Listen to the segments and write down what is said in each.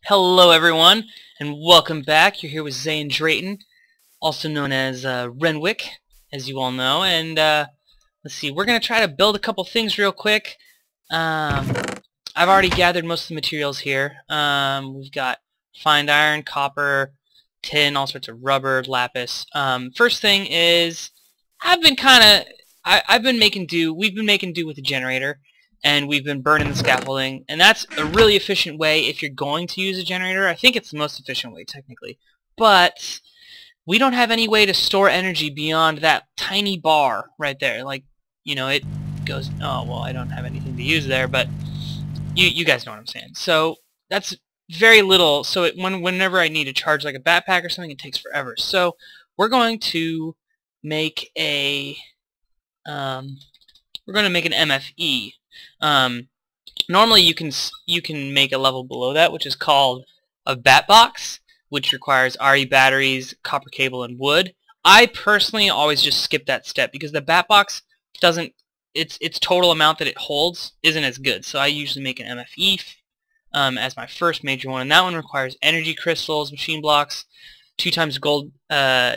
Hello everyone, and welcome back. You're here with Zayen Draten, also known as Renwick, as you all know. And let's see, we're going to try to build a couple things real quick. I've already gathered most of the materials here. We've got fine iron, copper, tin, all sorts of rubber, lapis. First thing is, I've been making do. We've been making do with the generator. And we've been burning the scaffolding, and that's a really efficient way if you're going to use a generator. I think it's the most efficient way, technically. But we don't have any way to store energy beyond that tiny bar right there. Like, you know, it goes, oh, well, I don't have anything to use there, but you guys know what I'm saying. So that's very little. So whenever I need to charge like a backpack or something, it takes forever. So we're going to make an MFE. Normally you can make a level below that, which is called a bat box, which requires RE batteries, copper cable, and wood. I personally always just skip that step because the bat box doesn't, its total amount that it holds isn't as good. So I usually make an MFE as my first major one, and that one requires energy crystals, machine blocks, 2 times gold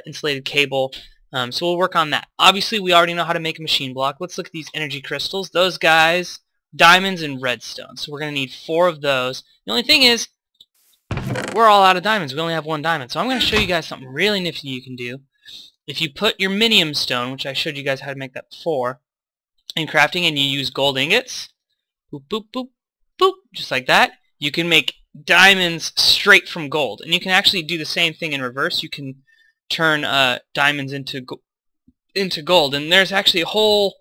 insulated cable. So we'll work on that. Obviously, we already know how to make a machine block. Let's look at these energy crystals. Those guys, diamonds and redstone. So we're going to need 4 of those. The only thing is, we're all out of diamonds. We only have 1 diamond. So I'm going to show you guys something really nifty you can do. If you put your minium stone, which I showed you guys how to make that before, in crafting, and you use gold ingots, boop, boop, boop, boop, just like that, you can make diamonds straight from gold. And you can actually do the same thing in reverse. You can turn diamonds into gold, and there's actually a whole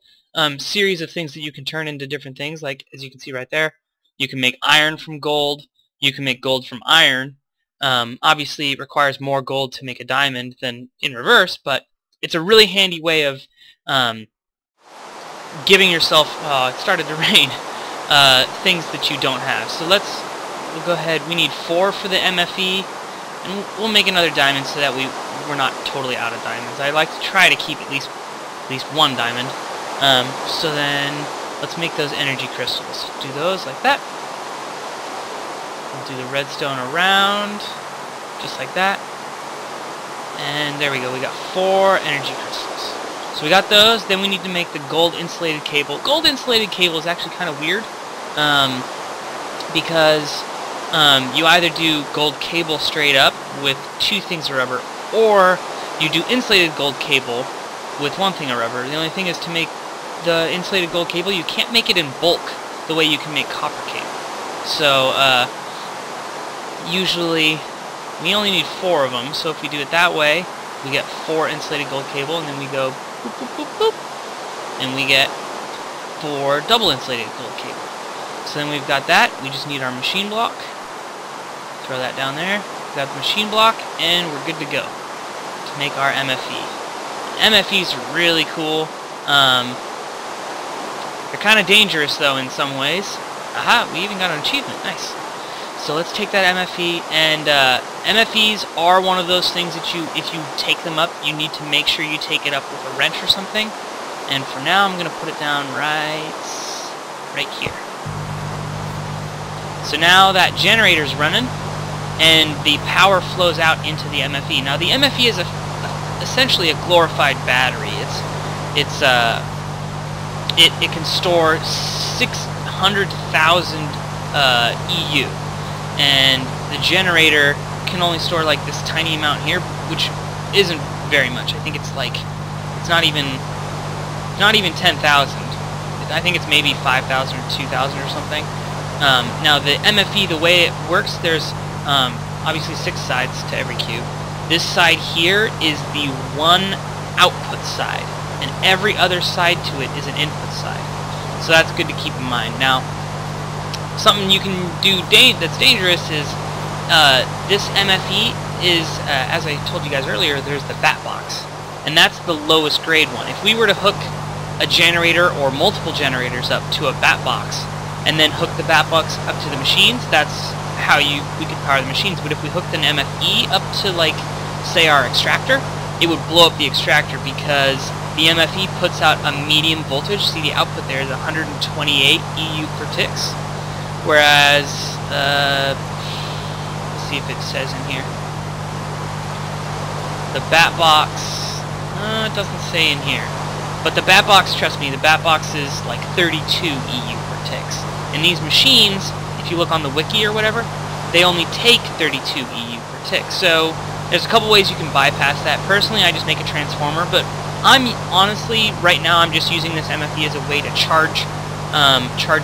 series of things that you can turn into different things. Like, as you can see right there, you can make iron from gold, you can make gold from iron. Obviously it requires more gold to make a diamond than in reverse, but it's a really handy way of giving yourself, it started to rain, things that you don't have. So we'll go ahead, we need 4 for the MFE, and we'll make another diamond so that we're not totally out of diamonds. I like to try to keep at least 1 diamond. So then let's make those energy crystals. Do those like that. We'll do the redstone around, just like that. And there we go. We got 4 energy crystals. So we got those. Then we need to make the gold insulated cable. Gold insulated cable is actually kind of weird because you either do gold cable straight up with 2 things of rubber, or you do insulated gold cable with 1 thing of rubber. The only thing is, to make the insulated gold cable, you can't make it in bulk the way you can make copper cable. So usually we only need 4 of them. So if we do it that way, we get 4 insulated gold cable, and then we go boop, boop, boop, boop, and we get 4 double insulated gold cable. So then we've got that. We just need our machine block. Throw that down there. Got the machine block, and we're good to go to make our MFE. MFEs are really cool. They're kind of dangerous though in some ways. Aha, we even got an achievement. Nice. So let's take that MFE, and MFEs are one of those things that if you take them up, you need to make sure you take it up with a wrench or something. And for now, I'm going to put it down right here. So now that generator's running, and the power flows out into the MFE. Now the MFE is essentially a glorified battery. It can store 600,000 EU, and the generator can only store like this tiny amount here, which isn't very much. I think it's not even 10,000. I think it's maybe 5,000 or 2,000 or something. Now the MFE, the way it works, there's obviously 6 sides to every cube. This side here is the one output side, and every other side to it is an input side. So that's good to keep in mind. Now, something you can do that's dangerous is this MFE is, as I told you guys earlier, there's the bat box, and that's the lowest grade one. If we were to hook a generator or multiple generators up to a bat box, and then hook the bat box up to the machines, that's how we could power the machines. But if we hooked an MFE up to, like, say our extractor, it would blow up the extractor because the MFE puts out a medium voltage. See, the output there is 128 EU per ticks, whereas see if it says in here. The bat box, it doesn't say in here. But the bat box, trust me, the bat box is like 32 EU per ticks. And these machines, if you look on the wiki or whatever, they only take 32 EU per tick. So there's a couple ways you can bypass that. Personally, I just make a transformer, but I'm honestly, right now, I'm just using this MFE as a way to charge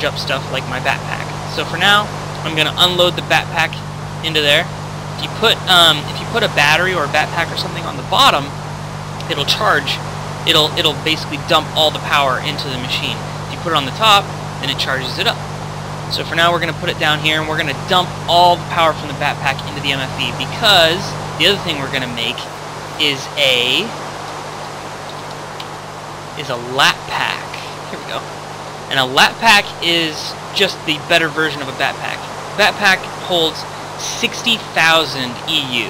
up stuff like my backpack. So for now, I'm gonna unload the backpack into there. If you put a battery or a backpack or something on the bottom, it'll charge. It'll basically dump all the power into the machine. If you put it on the top, then it charges it up. So for now, we're gonna put it down here, and we're gonna dump all the power from the backpack into the MFE, because the other thing we're gonna make is a lap pack. Here we go. And a lap pack is just the better version of a backpack. Backpack holds 60,000 EU,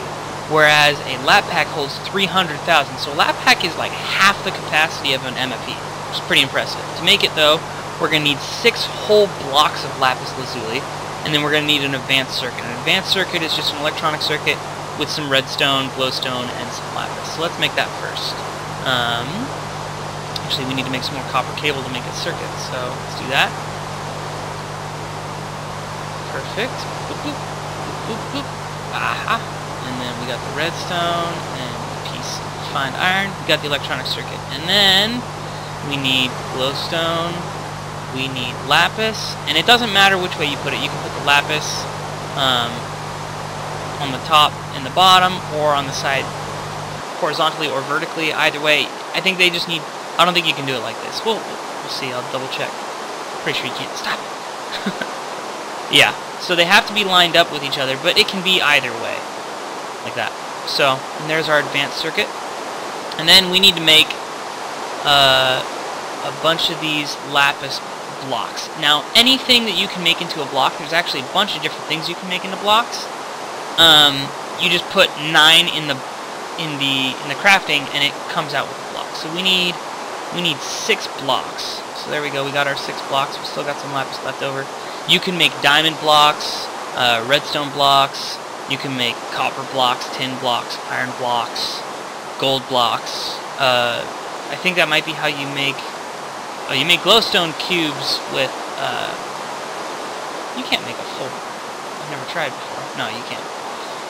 whereas a lap pack holds 300,000. So a lap pack is like half the capacity of an MFE, which is pretty impressive. To make it though, we're going to need 6 whole blocks of lapis lazuli, and then we're going to need an advanced circuit. An advanced circuit is just an electronic circuit with some redstone, glowstone, and some lapis. So let's make that first. Actually, we need to make some more copper cable to make a circuit, so let's do that. Perfect. Boop, boop, boop, boop, boop. Aha. And then we got the redstone and a piece of fine iron. We got the electronic circuit. And then we need glowstone. We need lapis. And it doesn't matter which way you put it. You can put the lapis on the top and the bottom, or on the side horizontally or vertically. Either way, I think they just need... I don't think you can do it like this. We'll see. I'll double check. Pretty sure you can't. Stop it. Yeah. So they have to be lined up with each other, but it can be either way. Like that. So, and there's our advanced circuit. And then we need to make a bunch of these lapis blocks. Now, anything that you can make into a block, there's actually a bunch of different things you can make into blocks. You just put 9 in the crafting, and it comes out with a block. So we need 6 blocks. So there we go. We got our 6 blocks. We still got some lapis left over. You can make diamond blocks, redstone blocks. You can make copper blocks, tin blocks, iron blocks, gold blocks. I think that might be how you make... Oh, you make glowstone cubes with... You can't make a full... I've never tried before. No, you can't.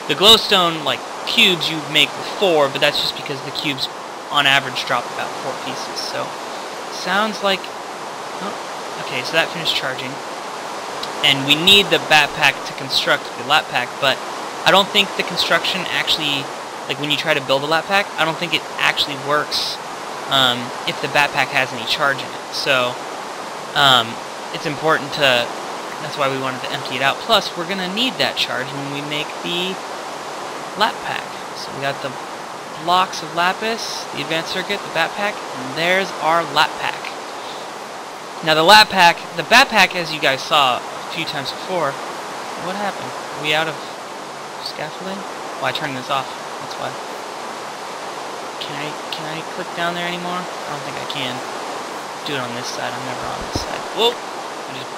The glowstone, like, cubes you make with 4, but that's just because the cubes, on average, drop about 4 pieces. So, sounds like... Oh, okay, so that finished charging. And we need the backpack to construct the lap pack, but I don't think the construction actually... Like, when you try to build a lap pack, I don't think it actually works if the backpack has any charge in it. So, it's important to... That's why we wanted to empty it out. Plus, we're going to need that charge when we make the lap pack. So we got the blocks of lapis, the advanced circuit, the backpack, and there's our lap pack. Now the backpack, as you guys saw a few times before, what happened? Are we out of scaffolding? Oh, I turned this off. That's why. Can I click down there anymore? I don't think I can. Do it on this side. I'm never on this side. Whoa! I just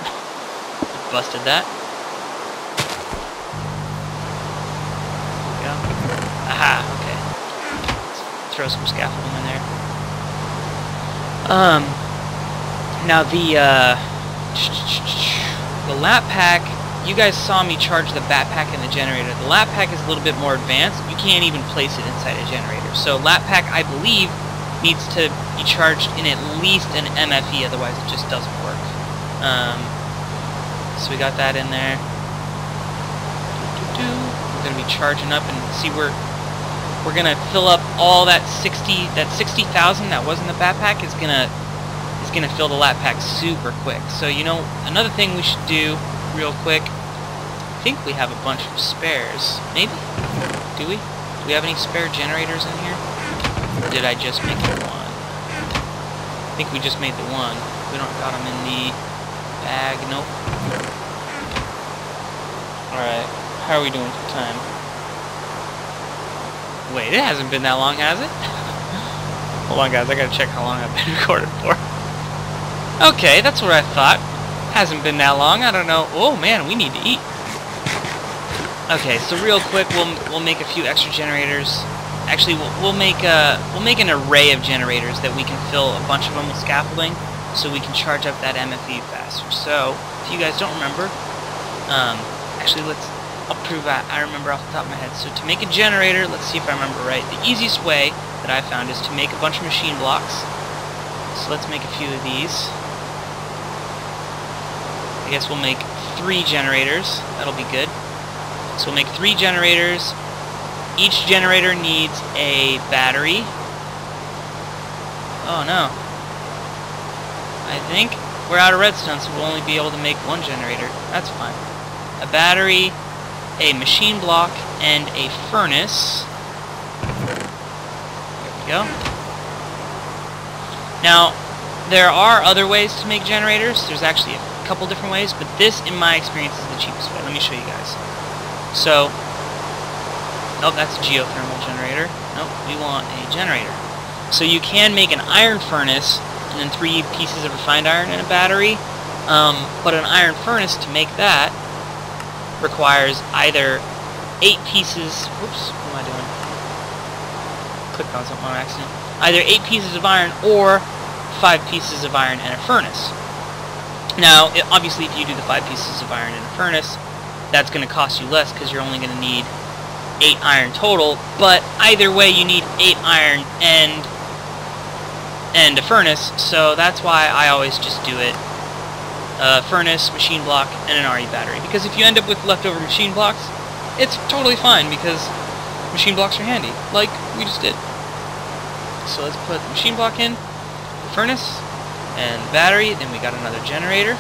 busted that. There we go. Aha, okay. Let's throw some scaffolding in there. Now the lap pack, you guys saw me charge the backpack and the generator. The lap pack is a little bit more advanced. You can't even place it inside a generator. So lap pack, I believe, needs to be charged in at least an MFE, otherwise it just doesn't work. So we got that in there. We're gonna be charging up, and see we're gonna fill up all that 60,000 that was in the backpack is gonna fill the lap pack super quick. So you know, another thing we should do real quick. I think we have a bunch of spares. Maybe? Do we? Do we have any spare generators in here? Or did I just make the one? I think we just made the one. We don't got them in the bag. Nope. Alright. How are we doing for time? Wait, it hasn't been that long, has it? Hold on, guys. I gotta check how long I've been recording for. Okay, that's what I thought. Hasn't been that long. I don't know. Oh, man, we need to eat. Okay, so real quick, we'll make a few extra generators. Actually, we'll make an array of generators that we can fill a bunch of them with scaffolding, so we can charge up that MFE faster. So, if you guys don't remember, actually I'll prove I remember off the top of my head. So to make a generator, let's see if I remember right. The easiest way that I found is to make a bunch of machine blocks. So let's make a few of these. I guess we'll make 3 generators. That'll be good. So we'll make 3 generators. Each generator needs a battery. Oh no. I think we're out of redstone, so we'll only be able to make 1 generator. That's fine. A battery, a machine block, and a furnace. There we go. Now, there are other ways to make generators. There's actually a couple different ways, but this, in my experience, is the cheapest way. Let me show you guys. So, nope, that's a geothermal generator. Nope, we want a generator. So you can make an iron furnace, and then 3 pieces of refined iron and a battery. But an iron furnace, to make that, requires either 8 pieces... Whoops, what am I doing? Clicked on something on accident. Either 8 pieces of iron or 5 pieces of iron and a furnace. Now, obviously, if you do the 5 pieces of iron in a furnace, that's going to cost you less because you're only going to need 8 iron total. But either way, you need 8 iron and a furnace, so that's why I always just do it. Furnace, machine block, and an RE battery. Because if you end up with leftover machine blocks, it's totally fine because machine blocks are handy, like we just did. So let's put the machine block in, the furnace, and the battery, then we got another generator.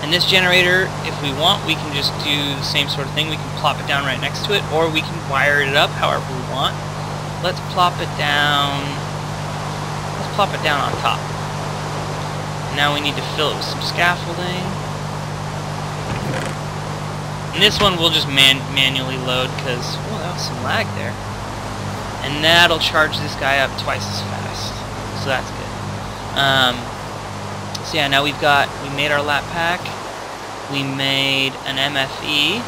And this generator, if we want, we can just do the same sort of thing. We can plop it down right next to it, or we can wire it up however we want. Let's plop it down. Let's plop it down on top. Now we need to fill it with some scaffolding. And this one we'll just manually load because, oh, that was some lag there. And that'll charge this guy up twice as fast. So that's good. So yeah, now we made our lap pack. We made an MFE.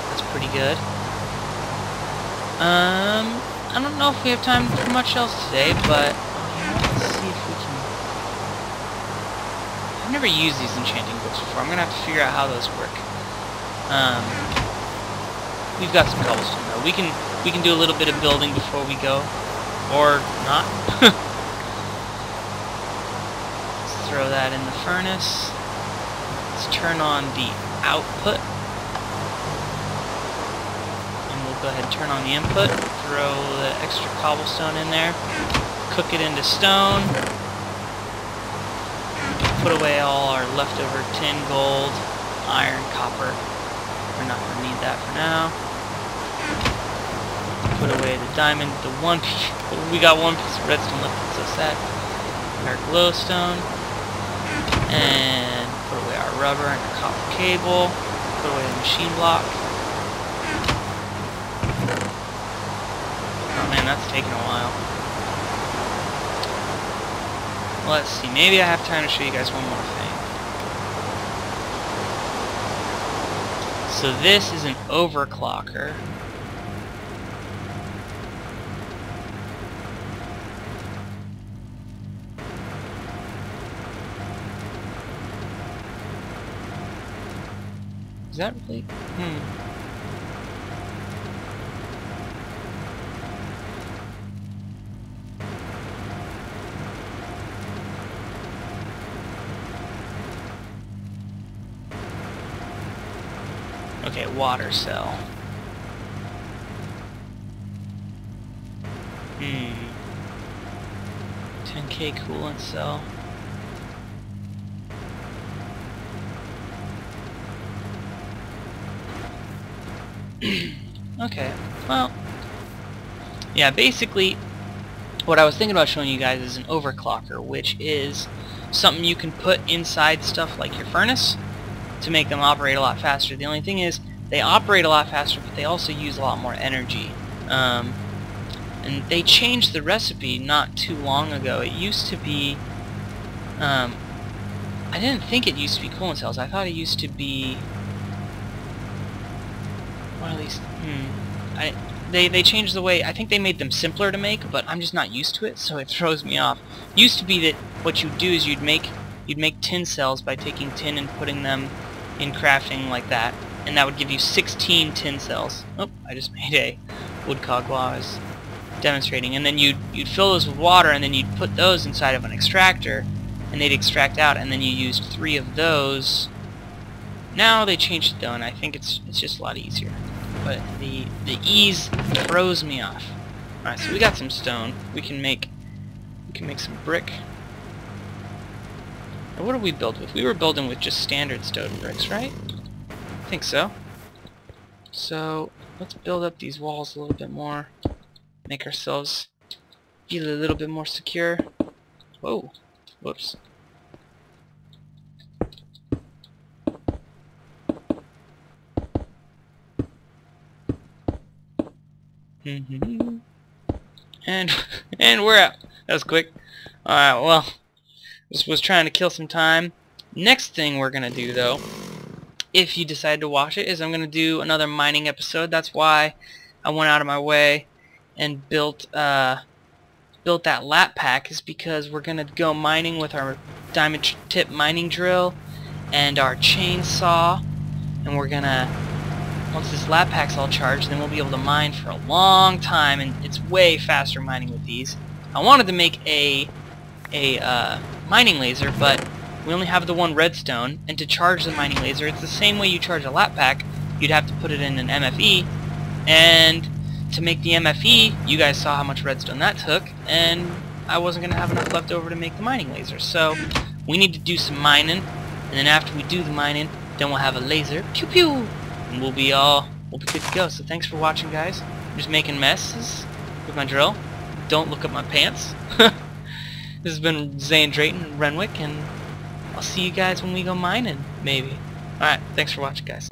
That's pretty good. I don't know if we have time for much else today, but let's see if we can... I've never used these enchanting books before. I'm gonna have to figure out how those work. We've got some cobblestone though. We can do a little bit of building before we go, or not. Let's throw that in the furnace. Let's turn on the output, and we'll go ahead and turn on the input. Throw the extra cobblestone in there. Cook it into stone. Put away all our leftover tin, gold, iron, copper. We're not going to need that for now. Put away the diamond, the 1 piece. We got 1 piece of redstone left, so sad. Our glowstone. And put away our rubber and our copper cable. Put away the machine block. Oh man, that's taking a while. Let's see, maybe I have time to show you guys one more thing. So this is an overclocker. Is that really? Okay, water cell. 10K coolant cell. Okay, well, yeah, basically, what I was thinking about showing you guys is an overclocker, which is something you can put inside stuff like your furnace to make them operate a lot faster. The only thing is, they operate a lot faster, but they also use a lot more energy. And they changed the recipe not too long ago. It used to be, I didn't think it used to be coolant cells. I thought it used to be Or at least, they changed the way. I think they made them simpler to make, but I'm just not used to it, so it throws me off. Used to be that what you'd do is you'd make tin cells by taking tin and putting them in crafting like that, and that would give you 16 tin cells. Oh, I just made a wood cog while I was demonstrating. And then you'd fill those with water, and then you'd put those inside of an extractor, and they'd extract out, and then you used 3 of those. Now they changed it though, and I think it's just a lot easier. But the ease throws me off. Alright, so we got some stone. We can make some brick. And what did we build with? We were building with just standard stone bricks, right? I think so. So let's build up these walls a little bit more. Make ourselves feel a little bit more secure. Whoa. Whoops. And we're out. That was quick. Alright, well, just was trying to kill some time. Next thing we're gonna do though, if you decide to watch it, is I'm gonna do another mining episode. That's why I went out of my way and built that lap pack, is because we're gonna go mining with our diamond tip mining drill and our chainsaw, and we're gonna, once this lap pack's all charged, then we'll be able to mine for a long time, and it's way faster mining with these. I wanted to make a mining laser, but we only have the one redstone, and to charge the mining laser, it's the same way you charge a lap pack. You'd have to put it in an MFE, and to make the MFE, you guys saw how much redstone that took, and I wasn't going to have enough left over to make the mining laser. So we need to do some mining, and then after we do the mining, then we'll have a laser, pew pew, and we'll be good to go. So thanks for watching, guys. I'm just making messes with my drill. Don't look at my pants. This has been Zayen, Draten, Renwick, and I'll see you guys when we go mining, maybe. Alright, thanks for watching, guys.